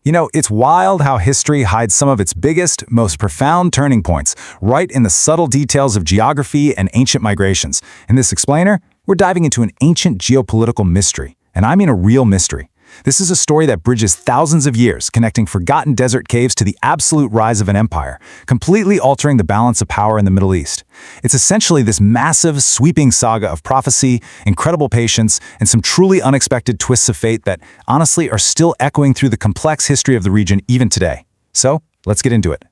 You know, it's wild how history hides some of its biggest, most profound turning points, right in the subtle details of geography and ancient migrations. In this explainer, we're diving into an ancient geopolitical mystery, and I mean a real mystery. This is a story that bridges thousands of years, connecting forgotten desert caves to the absolute rise of an empire, completely altering the balance of power in the Middle East. It's essentially this massive, sweeping saga of prophecy, incredible patience, and some truly unexpected twists of fate that, honestly, are still echoing through the complex history of the region even today. So, let's get into it.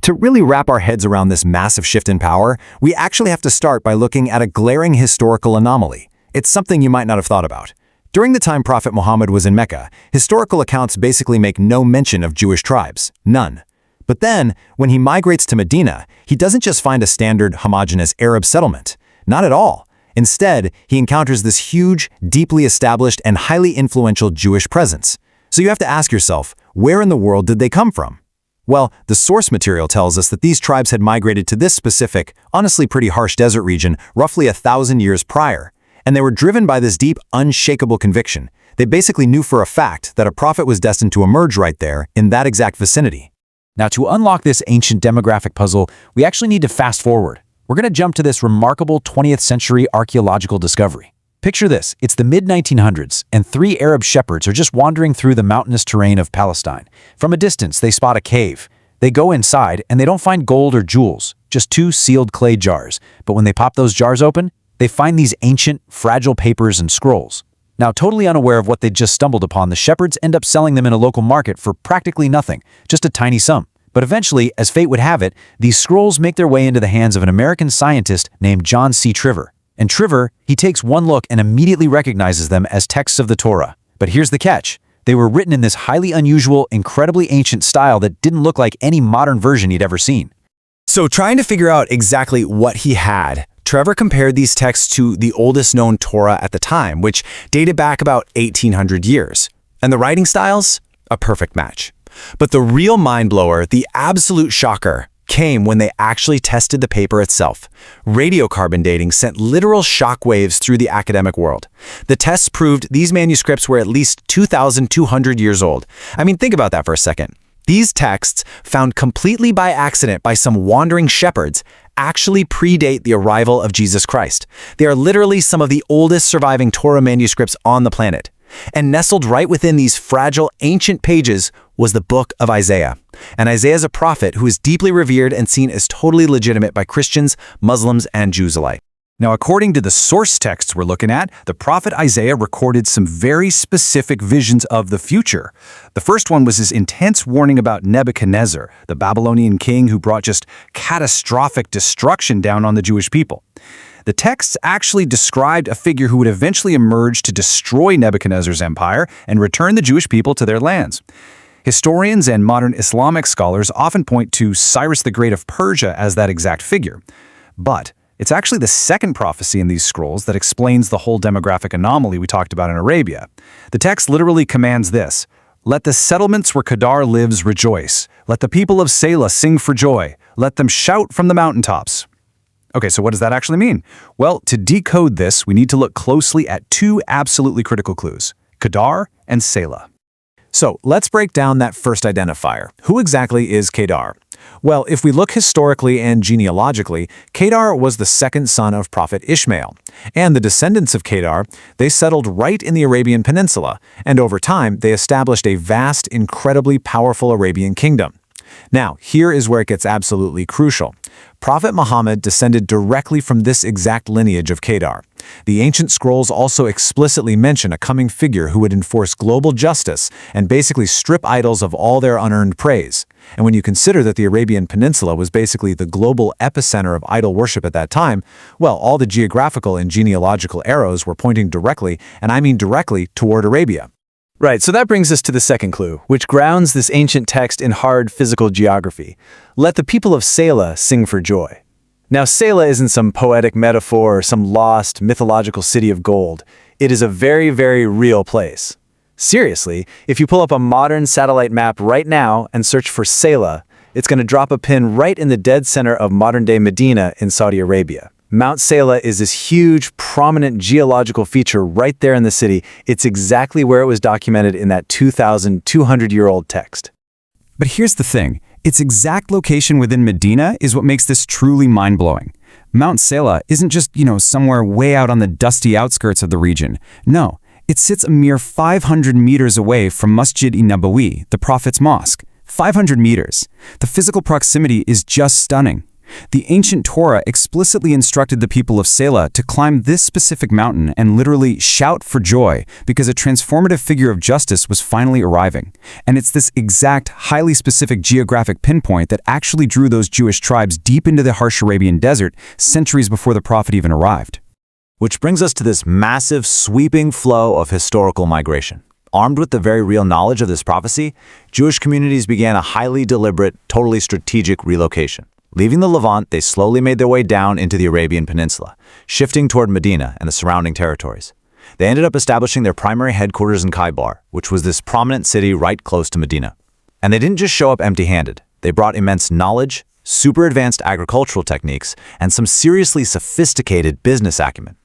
To really wrap our heads around this massive shift in power, we actually have to start by looking at a glaring historical anomaly. It's something you might not have thought about. During the time Prophet Muhammad was in Mecca, historical accounts basically make no mention of Jewish tribes, none. But then, when he migrates to Medina, he doesn't just find a standard, homogeneous Arab settlement. Not at all. Instead, he encounters this huge, deeply established, and highly influential Jewish presence. So you have to ask yourself, where in the world did they come from? Well, the source material tells us that these tribes had migrated to this specific, honestly pretty harsh desert region roughly 1,000 years prior. And they were driven by this deep, unshakable conviction. They basically knew for a fact that a prophet was destined to emerge right there, in that exact vicinity. Now, to unlock this ancient demographic puzzle, we actually need to fast forward. We're going to jump to this remarkable 20th century archaeological discovery. Picture this, it's the mid-1900s, and 3 Arab shepherds are just wandering through the mountainous terrain of Palestine. From a distance, they spot a cave. They go inside, and they don't find gold or jewels, just 2 sealed clay jars. But when they pop those jars open, they find these ancient, fragile papers and scrolls. Now, totally unaware of what they'd just stumbled upon, the shepherds end up selling them in a local market for practically nothing, just a tiny sum. But eventually, as fate would have it, these scrolls make their way into the hands of an American scientist named John C. Trever. And Trever, he takes one look and immediately recognizes them as texts of the Torah. But here's the catch. They were written in this highly unusual, incredibly ancient style that didn't look like any modern version he'd ever seen. So trying to figure out exactly what he had, Trever compared these texts to the oldest known Torah at the time, which dated back about 1,800 years. And the writing styles? A perfect match. But the real mind-blower, the absolute shocker, came when they actually tested the paper itself. Radiocarbon dating sent literal shockwaves through the academic world. The tests proved these manuscripts were at least 2,200 years old. I mean, think about that for a second. These texts, found completely by accident by some wandering shepherds, actually predate the arrival of Jesus Christ. They are literally some of the oldest surviving Torah manuscripts on the planet. And nestled right within these fragile, ancient pages was the book of Isaiah. And Isaiah is a prophet who is deeply revered and seen as totally legitimate by Christians, Muslims, and Jews alike. Now, according to the source texts we're looking at, the prophet Isaiah recorded some very specific visions of the future. The first one was his intense warning about Nebuchadnezzar, the Babylonian king who brought just catastrophic destruction down on the Jewish people. The texts actually described a figure who would eventually emerge to destroy Nebuchadnezzar's empire and return the Jewish people to their lands. Historians and modern Islamic scholars often point to Cyrus the Great of Persia as that exact figure. But it's actually the second prophecy in these scrolls that explains the whole demographic anomaly we talked about in Arabia. The text literally commands this: "Let the settlements where Kedar lives rejoice. Let the people of Selah sing for joy. Let them shout from the mountaintops." Okay, so what does that actually mean? Well, to decode this, we need to look closely at 2 absolutely critical clues: Kedar and Selah. So let's break down that first identifier. Who exactly is Kedar? Well, if we look historically and genealogically, Kedar was the second son of Prophet Ismail. And the descendants of Kedar, they settled right in the Arabian Peninsula, and over time, they established a vast, incredibly powerful Arabian kingdom. Now, here is where it gets absolutely crucial. Prophet Muhammad descended directly from this exact lineage of Kedar. The ancient scrolls also explicitly mention a coming figure who would enforce global justice and basically strip idols of all their unearned praise. And when you consider that the Arabian Peninsula was basically the global epicenter of idol worship at that time, well, all the geographical and genealogical arrows were pointing directly, and I mean directly, toward Arabia. Right, so that brings us to the second clue, which grounds this ancient text in hard physical geography. Let the people of Selah sing for joy. Now, Selah isn't some poetic metaphor or some lost, mythological city of gold. It is a very, very real place. Seriously, if you pull up a modern satellite map right now and search for Selah, it's going to drop a pin right in the dead center of modern-day Medina in Saudi Arabia. Mount Selah is this huge, prominent geological feature right there in the city. It's exactly where it was documented in that 2,200-year-old text. But here's the thing. Its exact location within Medina is what makes this truly mind-blowing. Mount Selah isn't just, somewhere way out on the dusty outskirts of the region. No, it sits a mere 500 meters away from Masjid-i-Nabawi, the Prophet's mosque. 500 meters. The physical proximity is just stunning. The ancient Torah explicitly instructed the people of Selah to climb this specific mountain and literally shout for joy because a transformative figure of justice was finally arriving. And it's this exact, highly specific geographic pinpoint that actually drew those Jewish tribes deep into the harsh Arabian desert centuries before the prophet even arrived. Which brings us to this massive, sweeping flow of historical migration. Armed with the very real knowledge of this prophecy, Jewish communities began a highly deliberate, totally strategic relocation. Leaving the Levant, they slowly made their way down into the Arabian Peninsula, shifting toward Medina and the surrounding territories. They ended up establishing their primary headquarters in Kedar, which was this prominent city right close to Medina. And they didn't just show up empty-handed. They brought immense knowledge, super advanced agricultural techniques, and some seriously sophisticated business acumen.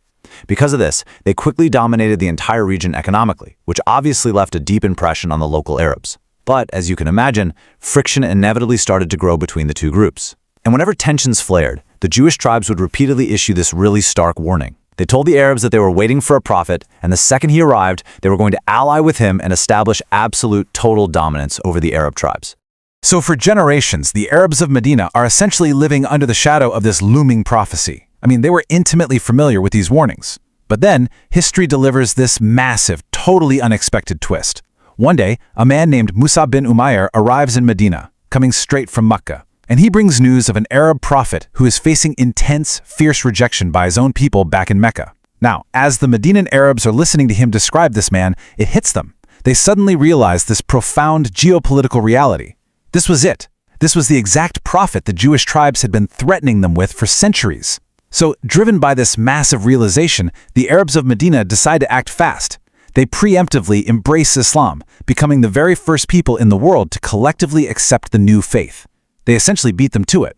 Because of this, they quickly dominated the entire region economically, which obviously left a deep impression on the local Arabs. But, as you can imagine, friction inevitably started to grow between the two groups. And whenever tensions flared, the Jewish tribes would repeatedly issue this really stark warning. They told the Arabs that they were waiting for a prophet, and the second he arrived, they were going to ally with him and establish absolute total dominance over the Arab tribes. So for generations, the Arabs of Medina are essentially living under the shadow of this looming prophecy. They were intimately familiar with these warnings. But then, history delivers this massive, totally unexpected twist. One day, a man named Musa bin Umayr arrives in Medina, coming straight from Mecca. And he brings news of an Arab prophet who is facing intense, fierce rejection by his own people back in Mecca. Now, as the Medinan Arabs are listening to him describe this man, it hits them. They suddenly realize this profound geopolitical reality. This was it. This was the exact prophet the Jewish tribes had been threatening them with for centuries. So, driven by this massive realization, the Arabs of Medina decide to act fast. They preemptively embrace Islam, becoming the very first people in the world to collectively accept the new faith. They essentially beat them to it.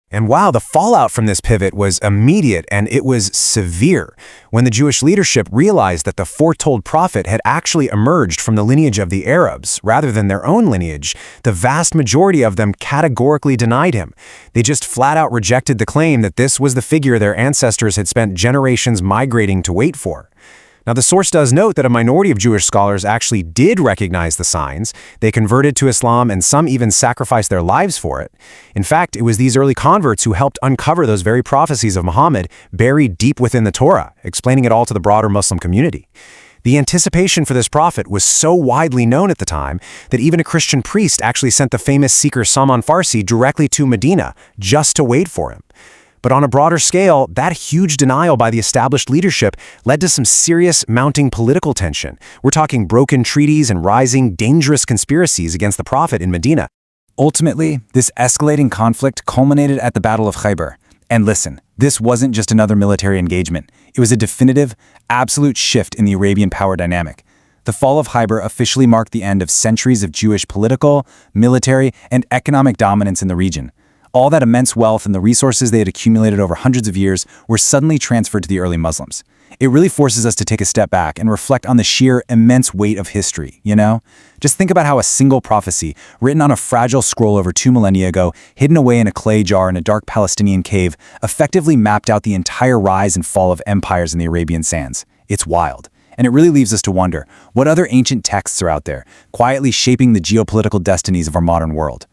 And wow, the fallout from this pivot was immediate and it was severe. When the Jewish leadership realized that the foretold prophet had actually emerged from the lineage of the Arabs rather than their own lineage, the vast majority of them categorically denied him. They just flat out rejected the claim that this was the figure their ancestors had spent generations migrating to wait for. Now, the source does note that a minority of Jewish scholars actually did recognize the signs. They converted to Islam, and some even sacrificed their lives for it. In fact, it was these early converts who helped uncover those very prophecies of Muhammad buried deep within the Torah, explaining it all to the broader Muslim community. The anticipation for this prophet was so widely known at the time that even a Christian priest actually sent the famous seeker Salman Farsi directly to Medina just to wait for him. But on a broader scale, that huge denial by the established leadership led to some serious mounting political tension. We're talking broken treaties and rising, dangerous conspiracies against the prophet in Medina. Ultimately, this escalating conflict culminated at the Battle of Khaybar. And listen, this wasn't just another military engagement. It was a definitive, absolute shift in the Arabian power dynamic. The fall of Khaybar officially marked the end of centuries of Jewish political, military, and economic dominance in the region. All that immense wealth and the resources they had accumulated over hundreds of years were suddenly transferred to the early Muslims. It really forces us to take a step back and reflect on the sheer immense weight of history, Just think about how a single prophecy, written on a fragile scroll over 2 millennia ago, hidden away in a clay jar in a dark Palestinian cave, effectively mapped out the entire rise and fall of empires in the Arabian sands. It's wild. And it really leaves us to wonder, what other ancient texts are out there, quietly shaping the geopolitical destinies of our modern world?